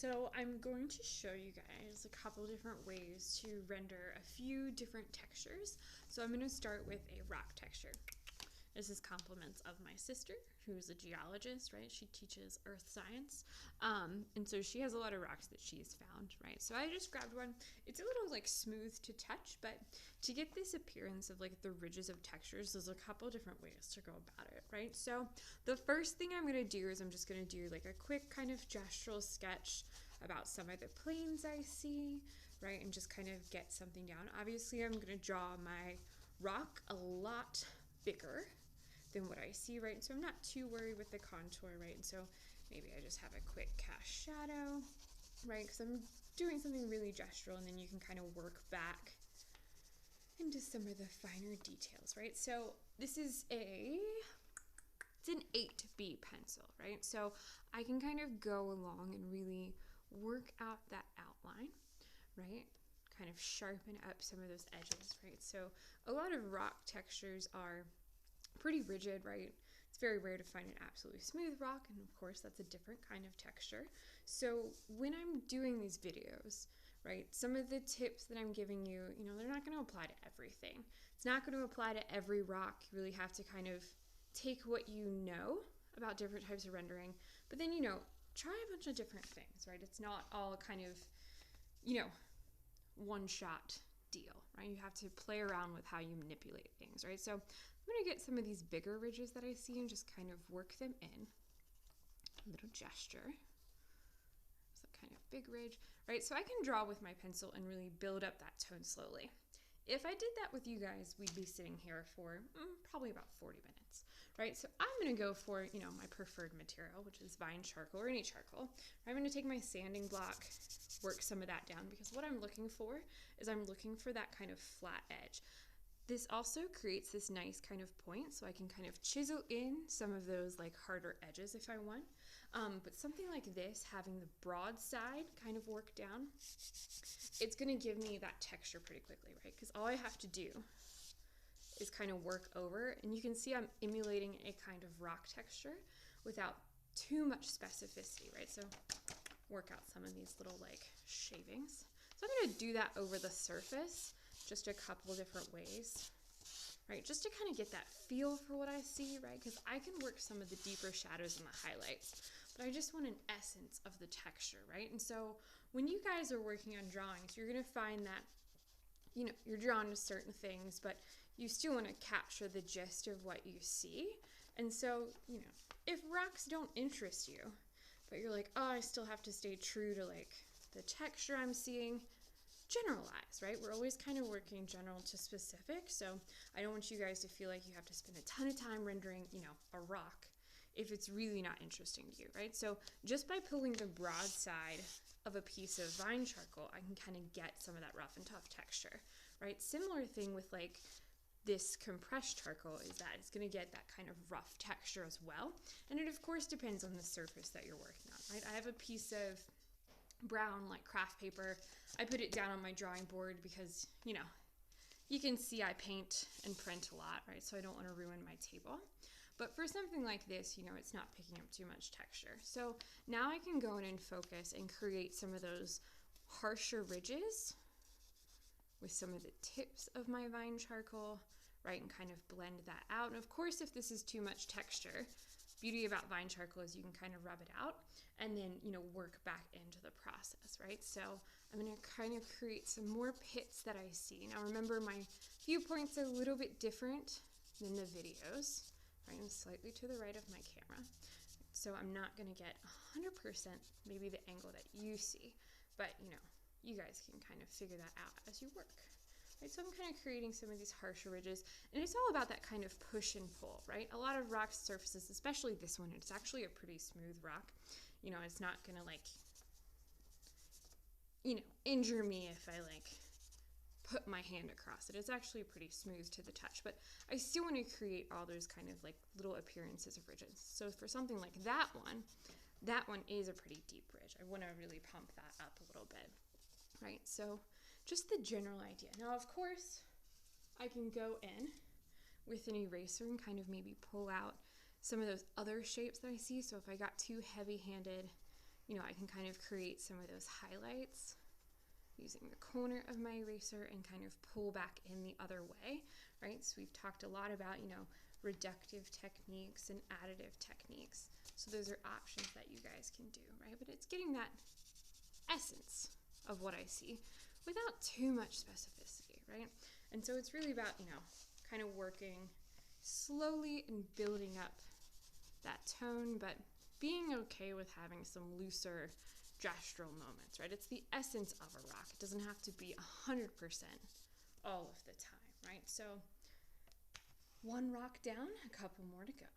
So I'm going to show you guys a couple different ways to render a few different textures. So I'm going to start with a rock texture. This is compliments of my sister, who's a geologist, right? She teaches earth science. And so she has a lot of rocks that she's found, right? So I just grabbed one. It's a little like smooth to touch, but to get this appearance of like the ridges of textures, there's a couple different ways to go about it, right? So the first thing I'm gonna do is I'm just gonna do like a quick kind of gestural sketch about some of the planes I see, right? And just kind of get something down. Obviously, I'm gonna draw my rock a lot bigger than what I see, right? So I'm not too worried with the contour, right? And so maybe I just have a quick cast shadow, right? Because I'm doing something really gestural, and then you can kind of work back into some of the finer details, right? So this is it's an 8B pencil, right? So I can kind of go along and really work out that outline, right? Kind of sharpen up some of those edges, right? So a lot of rock textures are pretty rigid, right? It's very rare to find an absolutely smooth rock, and of course that's a different kind of texture. So when I'm doing these videos, right, some of the tips that I'm giving you, they're not going to apply to everything. It's not going to apply to every rock. You really have to kind of take what you know about different types of rendering, but then, try a bunch of different things, right? It's not all kind of, one shot deal, right? You have to play around with how you manipulate things, right? So I'm going to get some of these bigger ridges that I see and just kind of work them in. A little gesture. It's a kind of big ridge, right? So I can draw with my pencil and really build up that tone slowly. If I did that with you guys, we'd be sitting here for probably about 40 minutes, right? So I'm going to go for, my preferred material, which is vine charcoal or any charcoal. I'm going to take my sanding block, work some of that down, because what I'm looking for is I'm looking for that kind of flat edge. This also creates this nice kind of point, so I can kind of chisel in some of those like harder edges if I want. But something like this, having the broad side kind of work down, it's going to give me that texture pretty quickly, right? Because all I have to do is kind of work over, and you can see I'm emulating a kind of rock texture without too much specificity, right? So work out some of these little like shavings. So I'm going to do that over the surface just a couple different ways, right? Just to kind of get that feel for what I see, right? Because I can work some of the deeper shadows and the highlights, but I just want an essence of the texture, right? And so when you guys are working on drawings, you're going to find that, you're drawn to certain things, but you still want to capture the gist of what you see. And so, if rocks don't interest you, but you're like, oh, I still have to stay true to like the texture I'm seeing, generalize, right? We're always kind of working general to specific, so I don't want you guys to feel like you have to spend a ton of time rendering, a rock if it's really not interesting to you, right? So just by pulling the broad side of a piece of vine charcoal, I can kind of get some of that rough and tough texture, right? Similar thing with like this compressed charcoal is that it's going to get that kind of rough texture as well. And it of course depends on the surface that you're working on, right? I have a piece of brown like craft paper. I put it down on my drawing board because, you can see I paint and print a lot, right? So I don't want to ruin my table. But for something like this, it's not picking up too much texture. So now I can go in and focus and create some of those harsher ridges with some of the tips of my vine charcoal, right? And kind of blend that out. And of course, if this is too much texture, beauty about vine charcoal is you can kind of rub it out and then, work back into the process, right? So I'm going to kind of create some more pits that I see. Now remember, my viewpoint's a little bit different than the videos, right? I'm slightly to the right of my camera. So I'm not going to get 100% maybe the angle that you see, but, you guys can kind of figure that out as you work. Right, so I'm kind of creating some of these harsher ridges, and it's all about that kind of push and pull, right? A lot of rock surfaces, especially this one, it's actually a pretty smooth rock. It's not gonna like, injure me if I like put my hand across it. It's actually pretty smooth to the touch, but I still want to create all those kind of like little appearances of ridges. So for something like that one is a pretty deep ridge. I want to really pump that up a little bit, right? So just the general idea. Now, of course, I can go in with an eraser and kind of maybe pull out some of those other shapes that I see. So if I got too heavy-handed, I can kind of create some of those highlights using the corner of my eraser and kind of pull back in the other way, right? So we've talked a lot about, reductive techniques and additive techniques. So those are options that you guys can do, right? But it's getting that essence of what I see without too much specificity, right? And so it's really about, kind of working slowly and building up that tone, but being okay with having some looser gestural moments, right? It's the essence of a rock. It doesn't have to be 100% all of the time, right? So one rock down, a couple more to go.